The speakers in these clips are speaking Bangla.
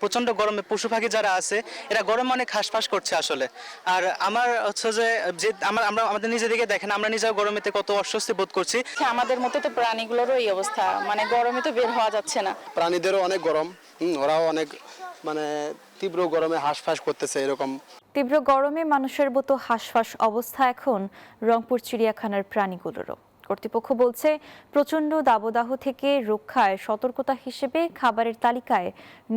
প্রচন্ড গরমে পশু পাখি যারা আছে এরা গরমে অনেক হাঁসফাঁস করছে আসলে। আর আমার হচ্ছে যে আমরা আমাদের নিজেদেরকে দেখেন, আমরা নিজেরা গরমেতে কত অস্বস্তি বোধ করছি। আমাদের মতো তো প্রাণীগুলোরও এই অবস্থা, মানে গরমে তো বের হওয়া যাচ্ছে না। প্রাণীদেরও অনেক গরম, ওরাও অনেক তীব্র গরমে হাঁসফাঁস করতেছে এরকম। তীব্র গরমে মানুষের মতো হাঁসফাঁস অবস্থা এখন রংপুর চিড়িয়াখানার প্রাণীগুলোরও। কর্তৃপক্ষ বলছে, প্রচণ্ড দাবদাহ থেকে রক্ষায় সতর্কতা হিসেবে খাবারের তালিকায়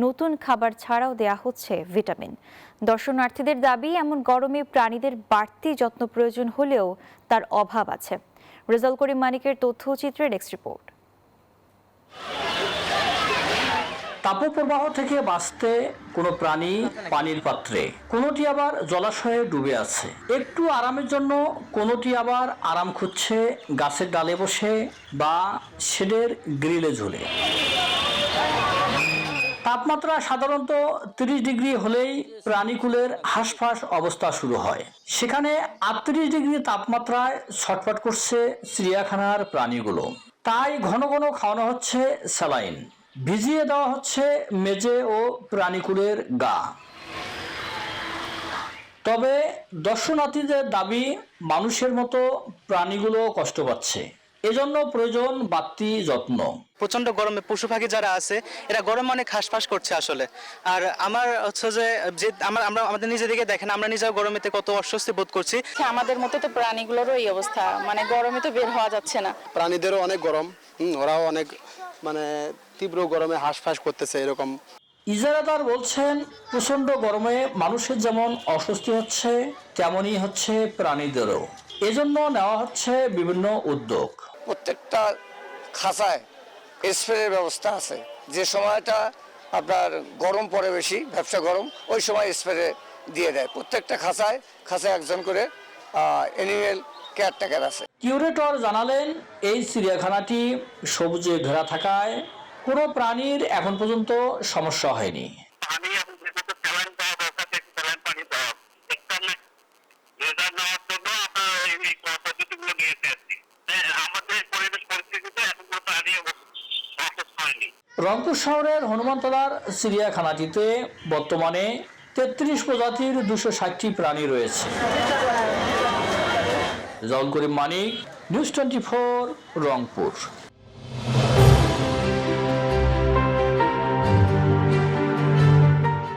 নতুন খাবার ছাড়াও দেয়া হচ্ছে ভিটামিন। দর্শনার্থীদের দাবি, এমন গরমে প্রাণীদের বাড়তি যত্ন প্রয়োজন হলেও তার অভাব আছে। রেজাউল করিম মানিকের তথ্যচিত্রে ডেস্ক রিপোর্ট। তাপপ্রবাহ থেকে বাঁচতে কোনো প্রাণী পানির পাত্রে, কোনোটি আবার জলাশয়ে ডুবে আছে। একটু আরামের জন্য কোনোটি আবার আরাম খুঁজছে গাছের ডালে বসে বা শেডের গ্রিলে ঝুলে। তাপমাত্রা সাধারণত 30 ডিগ্রি হলেই প্রাণীকুলের হাঁসফাঁস অবস্থা শুরু হয়। সেখানে 38 ডিগ্রি তাপমাত্রায় ছটফট করছে চিড়িয়াখানার প্রাণীগুলো। তাই ঘন ঘন খাওয়ানো হচ্ছে স্যালাইন, ভিজিয়ে দেওয়া হচ্ছে মেঝে ও প্রাণীকুলের গা। তবে দর্শনার্থীদের দাবি, মানুষের মতো প্রাণীগুলো কষ্ট পাচ্ছে, এজন্য প্রয়োজন বাড়তি যত্ন। প্রচন্ড গরমে পশু পাখি যারা আছে এরা গরমে অনেক হাঁসফাঁস করছে আসলে। আর আমার হচ্ছে যে আমরা আমাদের নিজেদেরকে দেখেন, আমরা নিজেরা গরমেতে কত অস্বস্তি বোধ করছি। আমাদের মতো তো প্রাণীগুলোরও এই অবস্থা, মানে গরমে তো বের হওয়া যাচ্ছে না। প্রাণীদেরও অনেক গরম, ওরাও অনেক তীব্র গরমে হাঁসফাঁস করতেছে এরকম। ইজারাদার বলছেন, প্রচণ্ড গরমে মানুষের যেমন অস্বস্তি হচ্ছে, তেমনই হচ্ছে প্রাণীদেরও। এজন্য নেওয়া হচ্ছে বিভিন্ন উদ্যোগ। প্রত্যেকটা খাঁচায় স্প্রের ব্যবস্থা আছে। যে সময়টা আপনার গরম পড়ে বেশি, ব্যবসা গরম, ওই সময় স্প্রে দিয়ে দেয়। প্রত্যেকটা খাঁচায় একজন করে অ্যানিমেল কেয়ারটেকার আছে। কিউরেটর জানালেন, এই চিড়িয়াখানাটি সবুজে ঘেরা থাকায় কোনো প্রাণীর এখন পর্যন্ত সমস্যা হয়নি। রংপুর শহরের হনুমানতলার চিড়িয়াখানাটিতে বর্তমানে 33 প্রজাতির 260টি প্রাণী রয়েছে। রেজাউল করিম মানিক, নিউজ 24, রংপুর।